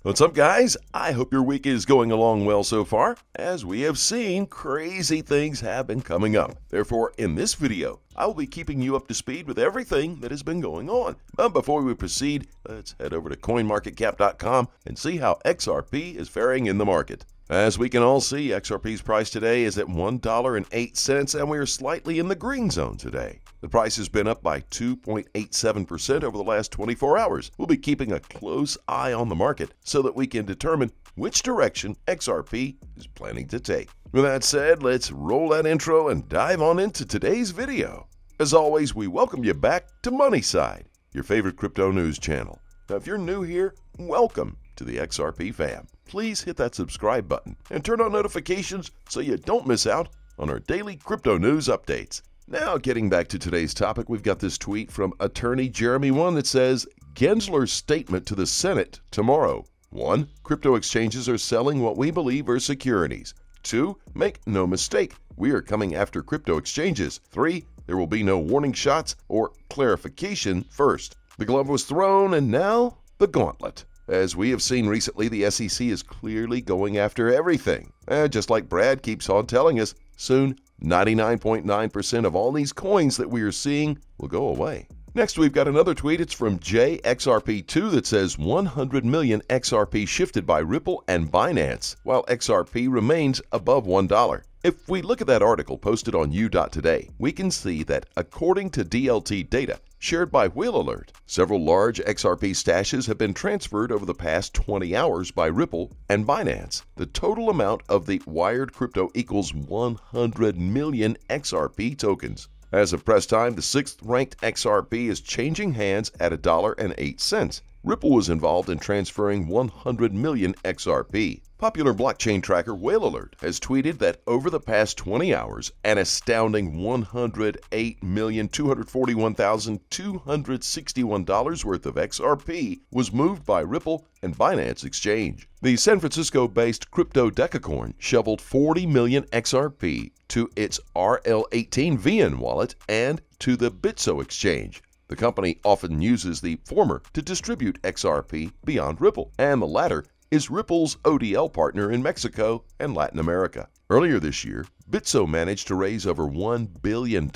What's up, guys? I hope your week is going along well so far. As we have seen, crazy things have been coming up. Therefore, in this video, I will be keeping you up to speed with everything that has been going on. But before we proceed, let's head over to CoinMarketCap.com and see how XRP is faring in the market. As we can all see, XRP's price today is at $1.08, and we are slightly in the green zone today. The price has been up by 2.87% over the last 24 hours. We'll be keeping a close eye on the market so that we can determine which direction XRP is planning to take. With that said, let's roll that intro and dive on into today's video. As always, we welcome you back to MoneySide, your favorite crypto news channel. Now, if you're new here, welcome to the XRP fam. Please hit that subscribe button and turn on notifications so you don't miss out on our daily crypto news updates. Now, getting back to today's topic, we've got this tweet from attorney Jeremy One that says, Gensler's statement to the Senate tomorrow. 1. Crypto exchanges are selling what we believe are securities. 2. Make no mistake, we are coming after crypto exchanges. 3. There will be no warning shots or clarification first. The glove was thrown and now the gauntlet. As we have seen recently, the SEC is clearly going after everything. Just like Brad keeps on telling us, soon 99.9% of all these coins that we are seeing will go away. Next, we've got another tweet. It's from JXRP2 that says 100 million XRP shifted by Ripple and Binance, while XRP remains above $1. If we look at that article posted on U.Today, we can see that according to DLT data shared by Whale Alert, several large XRP stashes have been transferred over the past 20 hours by Ripple and Binance. The total amount of the wired crypto equals 100 million XRP tokens. As of press time, the 6th-ranked XRP is changing hands at $1.08. Ripple was involved in transferring 100 million XRP. Popular blockchain tracker Whale Alert has tweeted that over the past 20 hours, an astounding $108,241,261 worth of XRP was moved by Ripple and Binance Exchange. The San Francisco-based Crypto Decacorn shoveled 40 million XRP to its RL18 VN wallet and to the Bitso exchange. The company often uses the former to distribute XRP beyond Ripple, and the latter is Ripple's ODL partner in Mexico and Latin America. Earlier this year, Bitso managed to raise over $1 billion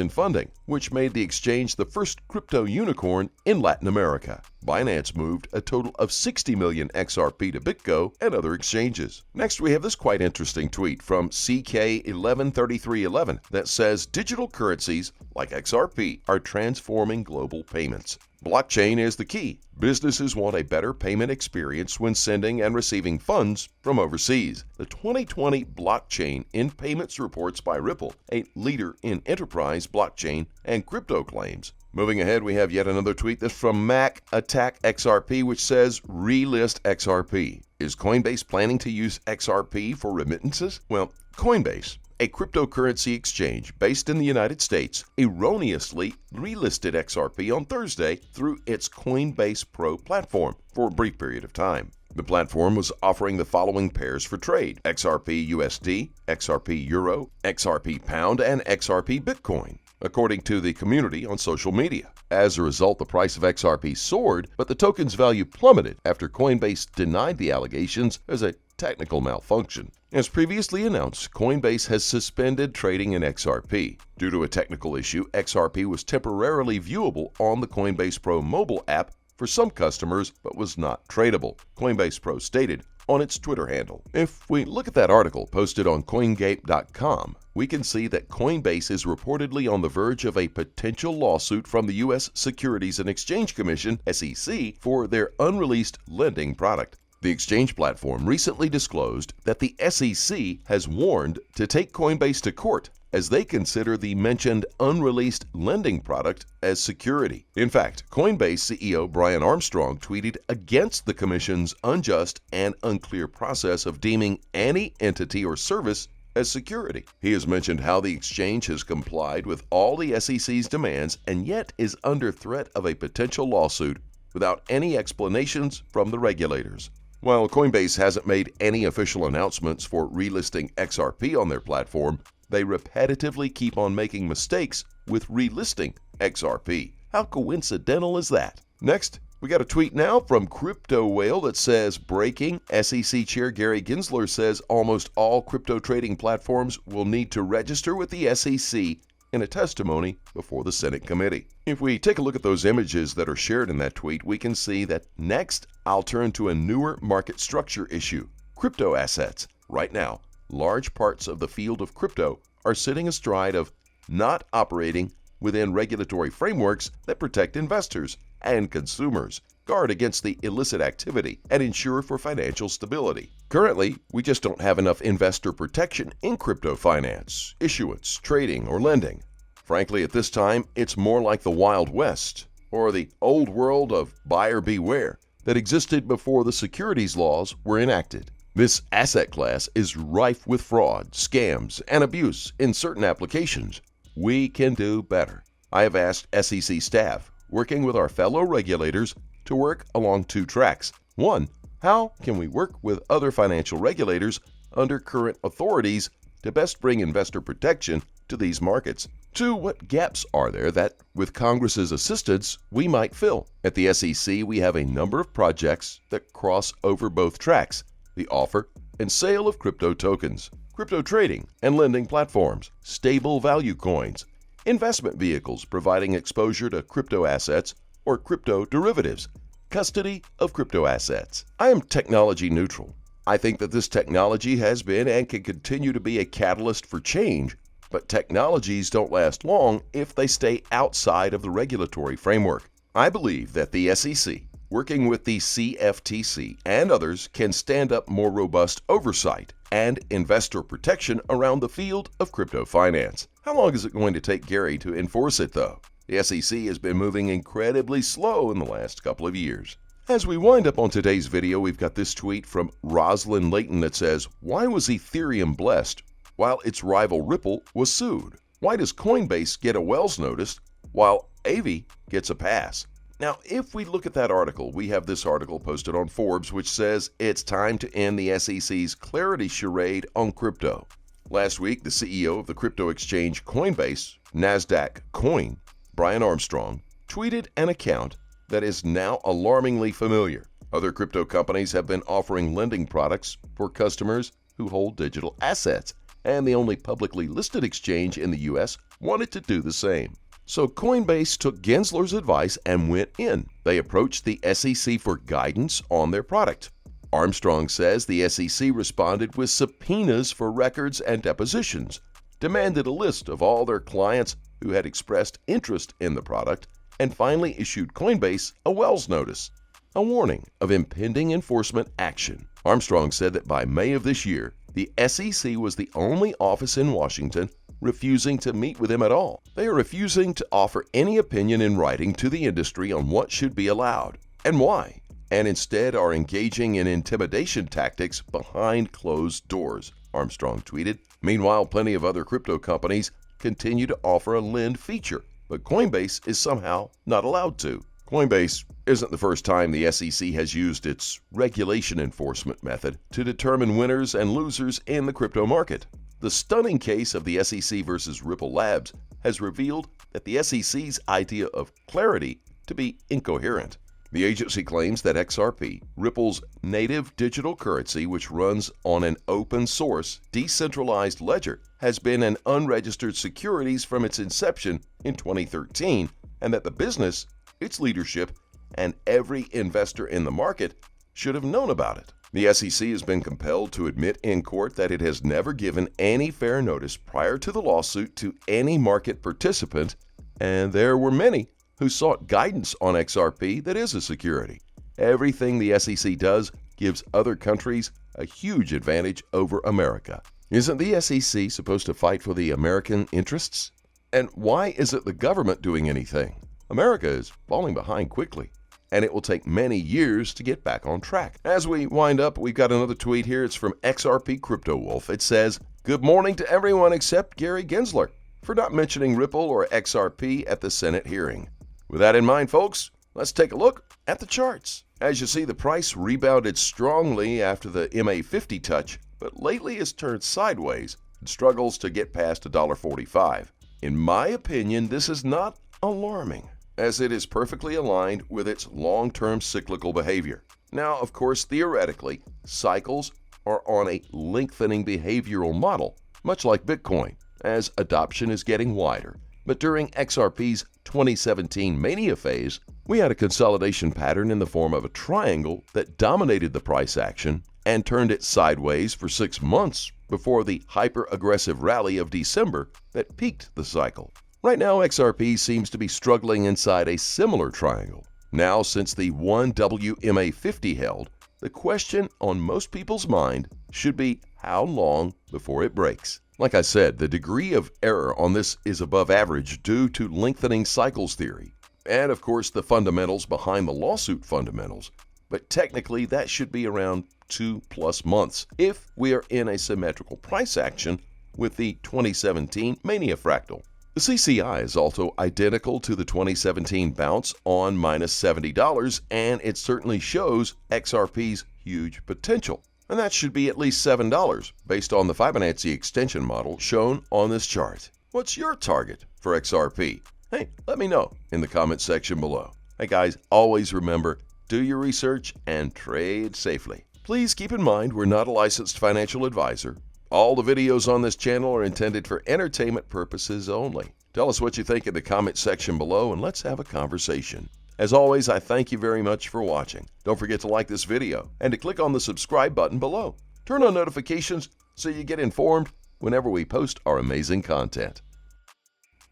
in funding, which made the exchange the first crypto unicorn in Latin America. Binance moved a total of 60 million XRP to BitGo and other exchanges. Next, we have this quite interesting tweet from CK113311 that says digital currencies like XRP are transforming global payments. Blockchain is the key. Businesses want a better payment experience when sending and receiving funds from overseas. The 2020 Blockchain in Payments reports by Ripple, a leader in enterprise blockchain and crypto claims. Moving ahead, we have yet another tweet that's from Mac Attack XRP, which says, relist XRP. Is Coinbase planning to use XRP for remittances? Well, Coinbase, a cryptocurrency exchange based in the United States, erroneously relisted XRP on Thursday through its Coinbase Pro platform for a brief period of time. The platform was offering the following pairs for trade: XRP USD, XRP Euro, XRP Pound, and XRP Bitcoin, according to the community on social media. As a result, the price of XRP soared, but the token's value plummeted after Coinbase denied the allegations as a technical malfunction. As previously announced, Coinbase has suspended trading in XRP. Due to a technical issue, XRP was temporarily viewable on the Coinbase Pro mobile app for some customers, but was not tradable, Coinbase Pro stated on its Twitter handle. If we look at that article posted on CoinGate.com, we can see that Coinbase is reportedly on the verge of a potential lawsuit from the U.S. Securities and Exchange Commission, SEC, for their unreleased lending product. The exchange platform recently disclosed that the SEC has warned to take Coinbase to court as they consider the mentioned unreleased lending product as security. In fact, Coinbase CEO Brian Armstrong tweeted against the Commission's unjust and unclear process of deeming any entity or service as security. He has mentioned how the exchange has complied with all the SEC's demands and yet is under threat of a potential lawsuit without any explanations from the regulators. While Coinbase hasn't made any official announcements for relisting XRP on their platform, they repetitively keep on making mistakes with relisting XRP. How coincidental is that? Next, We got a tweet now from Crypto Whale that says, breaking, SEC Chair Gary Gensler says almost all crypto trading platforms will need to register with the SEC in a testimony before the Senate committee. If we take a look at those images that are shared in that tweet, we can see that next I'll turn to a newer market structure issue, crypto assets. Right now, large parts of the field of crypto are sitting astride of not operating within regulatory frameworks that protect investors and consumers, guard against the illicit activity, and ensure for financial stability. Currently, we just don't have enough investor protection in crypto finance, issuance, trading, or lending. Frankly, at this time, it's more like the Wild West, or the old world of buyer beware that existed before the securities laws were enacted. This asset class is rife with fraud, scams, and abuse in certain applications. We can do better. I have asked SEC staff, working with our fellow regulators, to work along two tracks. One, how can we work with other financial regulators under current authorities to best bring investor protection to these markets? Two, what gaps are there that, with Congress's assistance, we might fill? At the SEC, we have a number of projects that cross over both tracks: the offer and sale of crypto tokens, crypto trading and lending platforms, stable value coins, investment vehicles providing exposure to crypto assets or crypto derivatives, custody of crypto assets. I am technology neutral. I think that this technology has been and can continue to be a catalyst for change, but technologies don't last long if they stay outside of the regulatory framework. I believe that the SEC, working with the CFTC and others, can stand up more robust oversight and investor protection around the field of crypto finance. How long is it going to take Gary to enforce it, though? The SEC has been moving incredibly slow in the last couple of years. As we wind up on today's video, we've got this tweet from Rosalind Layton that says, why was Ethereum blessed while its rival Ripple was sued? Why does Coinbase get a Wells notice while Aave gets a pass? Now, if we look at that article, we have this article posted on Forbes which says it's time to end the SEC's clarity charade on crypto. Last week, the CEO of the crypto exchange Coinbase, NASDAQ Coin, Brian Armstrong, tweeted an account that is now alarmingly familiar. Other crypto companies have been offering lending products for customers who hold digital assets, and the only publicly listed exchange in the U.S. wanted to do the same. So Coinbase took Gensler's advice and went in. They approached the SEC for guidance on their product. Armstrong says the SEC responded with subpoenas for records and depositions, demanded a list of all their clients who had expressed interest in the product, and finally issued Coinbase a Wells notice, a warning of impending enforcement action. Armstrong said that by May of this year, the SEC was the only office in Washington refusing to meet with him at all. They are refusing to offer any opinion in writing to the industry on what should be allowed and why, and instead are engaging in intimidation tactics behind closed doors, Armstrong tweeted. Meanwhile, plenty of other crypto companies continue to offer a lend feature, but Coinbase is somehow not allowed to. Coinbase isn't the first time the SEC has used its regulation enforcement method to determine winners and losers in the crypto market. The stunning case of the SEC versus Ripple Labs has revealed that the SEC's idea of clarity to be incoherent. The agency claims that XRP, Ripple's native digital currency which runs on an open-source, decentralized ledger, has been an unregistered securities from its inception in 2013, and that the business, its leadership, and every investor in the market should have known about it. The SEC has been compelled to admit in court that it has never given any fair notice prior to the lawsuit to any market participant, and there were many who sought guidance on XRP that is a security. Everything the SEC does gives other countries a huge advantage over America. Isn't the SEC supposed to fight for the American interests? And why isn't the government doing anything? America is falling behind quickly, and it will take many years to get back on track. As we wind up, we've got another tweet here. It's from XRP Crypto Wolf. It says, "Good morning to everyone except Gary Gensler for not mentioning Ripple or XRP at the Senate hearing." With that in mind, folks, let's take a look at the charts. As you see, the price rebounded strongly after the MA50 touch, but lately has turned sideways and struggles to get past $1.45. In my opinion, this is not alarming. as it is perfectly aligned with its long-term cyclical behavior. Now, of course, theoretically, cycles are on a lengthening behavioral model, much like Bitcoin, as adoption is getting wider. But during XRP's 2017 mania phase, we had a consolidation pattern in the form of a triangle that dominated the price action and turned it sideways for 6 months before the hyper-aggressive rally of December that peaked the cycle. Right now, XRP seems to be struggling inside a similar triangle. Now, since the 1WMA50 held, the question on most people's mind should be how long before it breaks. Like I said, the degree of error on this is above average due to lengthening cycles theory, and of course the fundamentals behind the lawsuit fundamentals. But technically that should be around 2+ months if we are in a symmetrical price action with the 2017 mania fractal. The CCI is also identical to the 2017 bounce on -$70, and it certainly shows XRP's huge potential. And that should be at least $7 based on the Fibonacci extension model shown on this chart. What's your target for XRP? Hey, let me know in the comment section below. Hey guys, always remember, do your research and trade safely. Please keep in mind we're not a licensed financial advisor. All the videos on this channel are intended for entertainment purposes only. Tell us what you think in the comment section below and let's have a conversation. As always, I thank you very much for watching. Don't forget to like this video and to click on the subscribe button below. Turn on notifications so you get informed whenever we post our amazing content.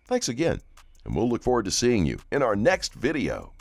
Thanks again, and we'll look forward to seeing you in our next video.